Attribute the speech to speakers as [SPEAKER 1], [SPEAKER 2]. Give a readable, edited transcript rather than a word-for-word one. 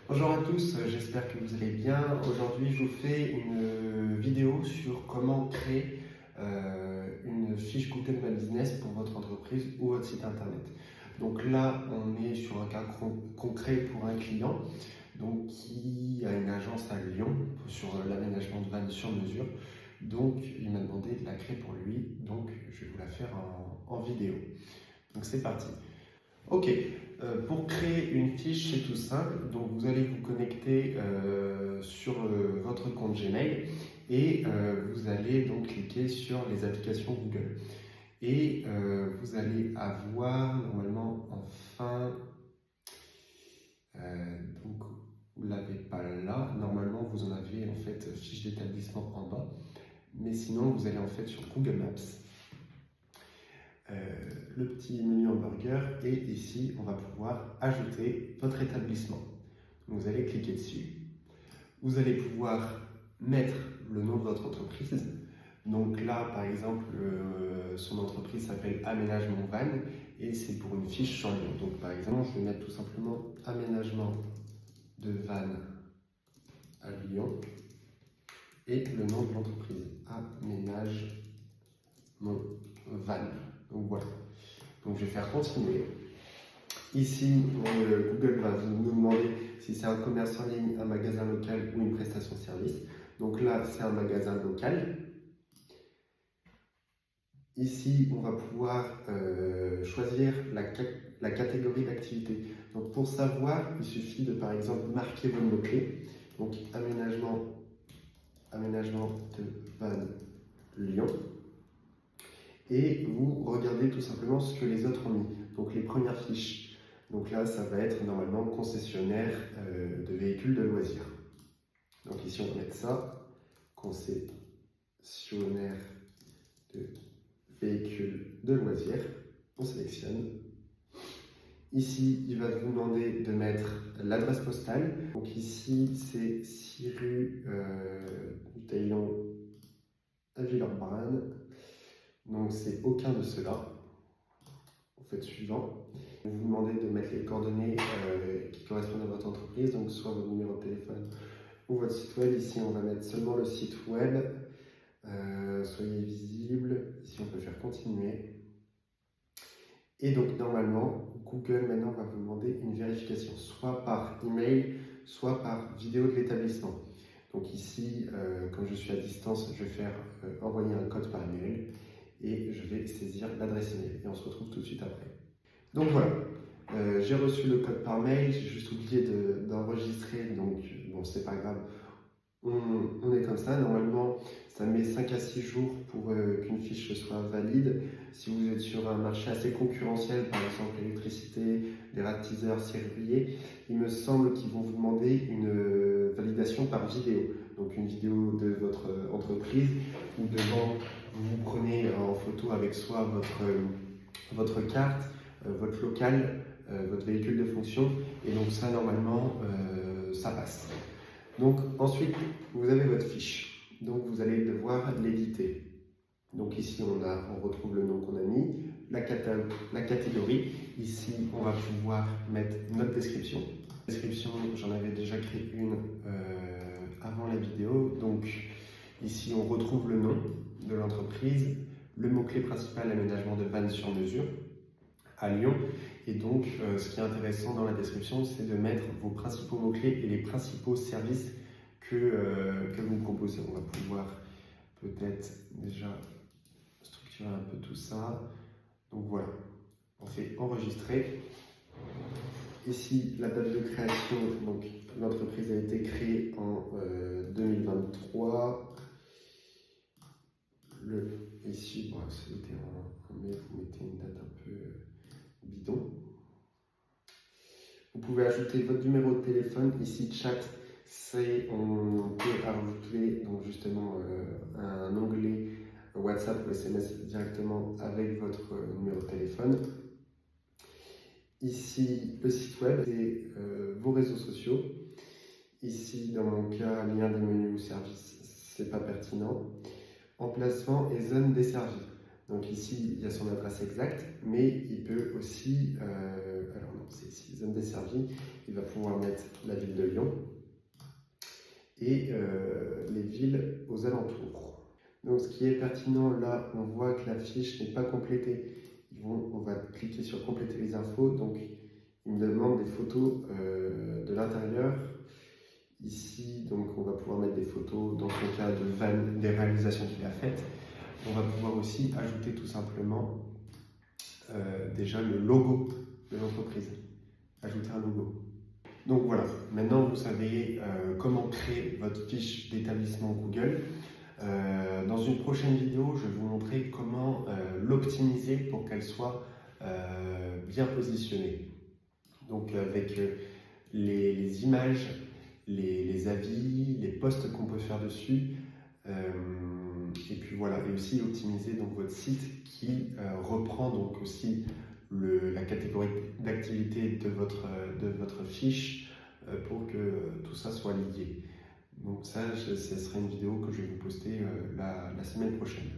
[SPEAKER 1] Bonjour à tous, j'espère que vous allez bien. Aujourd'hui, je vous fais une vidéo sur comment créer une fiche Google My Business pour votre entreprise ou votre site internet. Donc là, on est sur un cas concret pour un client donc, qui a une agence à Lyon sur l'aménagement de vannes sur mesure. Donc, il m'a demandé de la créer pour lui, donc je vais vous la faire en vidéo. Donc, c'est parti. Ok, pour créer une fiche, c'est tout simple. Donc, vous allez vous connecter sur votre compte Gmail et vous allez donc cliquer sur les applications Google. Et vous allez avoir normalement en fin, donc vous ne l'avez pas là, normalement vous en avez en fait fiche d'établissement en bas, mais sinon vous allez en fait sur Google Maps. Le petit menu hamburger et ici on va pouvoir ajouter votre établissement. Vous allez cliquer dessus. Vous allez pouvoir mettre le nom de votre entreprise. Donc là par exemple son entreprise s'appelle Aménagement Van et c'est pour une fiche sur Lyon. Donc par exemple je vais mettre tout simplement Aménagement de Van à Lyon et le nom de l'entreprise Aménagement Van. Donc voilà. Donc je vais faire continuer. Ici, Google va nous demander si c'est un commerce en ligne, un magasin local ou une prestation de service. Donc là, c'est un magasin local. Ici, on va pouvoir choisir la catégorie d'activité. Donc pour savoir, il suffit de par exemple marquer vos mots-clés. Donc aménagement de Van Lyon. Et vous regardez tout simplement ce que les autres ont mis, donc les premières fiches. Donc là, ça va être normalement concessionnaire de véhicules de loisirs. Donc ici, on va mettre ça, concessionnaire de véhicules de loisirs. On sélectionne. Ici, il va vous demander de mettre l'adresse postale. Donc ici, c'est 6 rue du Taillan à Villeurbanne. Donc c'est aucun de ceux-là. Vous faites suivant. Vous vous demandez de mettre les coordonnées qui correspondent à votre entreprise, donc soit votre numéro de téléphone ou votre site web. Ici on va mettre seulement le site web. Soyez visible. Ici on peut faire continuer. Et donc normalement, Google maintenant va vous demander une vérification, soit par email, soit par vidéo de l'établissement. Donc ici, comme je suis à distance, je vais faire envoyer un code par email et je vais saisir l'adresse email et on se retrouve tout de suite après. Donc voilà, j'ai reçu le code par mail, j'ai juste oublié d'enregistrer, donc bon c'est pas grave, on est comme ça. Normalement ça met 5 à 6 jours pour qu'une fiche soit valide. Si vous êtes sur un marché assez concurrentiel, par exemple l'électricité, les ratiseurs, serruriers, il me semble qu'ils vont vous demander une validation par vidéo. Donc une vidéo de votre entreprise où devant vous prenez en photo avec soit votre carte, votre local, votre véhicule de fonction, et donc ça normalement ça passe. Donc ensuite vous avez votre fiche, donc vous allez devoir l'éditer. Donc ici on retrouve le nom qu'on a mis, la catégorie. Ici on va pouvoir mettre notre description. Description, j'en avais déjà créé une avant la vidéo. Donc ici on retrouve le nom de l'entreprise, le mot-clé principal, aménagement de vannes sur mesure à Lyon. Et donc ce qui est intéressant dans la description, c'est de mettre vos principaux mots-clés et les principaux services que vous proposez. On va pouvoir peut-être déjà structurer un peu tout ça. Donc voilà, on fait enregistrer. Ici, la date de création, donc l'entreprise a été créée en 2023. Ici, bon, c'était en mai, vous mettez une date un peu bidon. Vous pouvez ajouter votre numéro de téléphone. Ici, chat, on peut ajouter donc justement un onglet WhatsApp ou SMS directement avec votre numéro de téléphone. Ici, le site web et vos réseaux sociaux. Ici, dans mon cas, lien des menus ou services, c'est pas pertinent. Emplacement et zone desservie. Donc ici, il y a son adresse exacte, mais il peut aussi, alors non, c'est ici, zone desservie, il va pouvoir mettre la ville de Lyon et les villes aux alentours. Donc ce qui est pertinent, là, on voit que la fiche n'est pas complétée. On va cliquer sur compléter les infos, donc il me demande des photos de l'intérieur. Ici, donc, on va pouvoir mettre des photos, dans son cas, des réalisations qu'il a faites. On va pouvoir aussi ajouter tout simplement déjà le logo de l'entreprise. Ajouter un logo. Donc voilà, maintenant vous savez comment créer votre fiche d'établissement Google. Dans une prochaine vidéo, je vais vous montrer comment l'optimiser pour qu'elle soit bien positionnée. Donc avec les images, les avis, les posts qu'on peut faire dessus. Et puis voilà, et aussi optimiser donc votre site qui reprend donc aussi la catégorie d'activité de votre fiche pour que tout ça soit lié. Donc ça, ce sera une vidéo que je vais vous poster la semaine prochaine.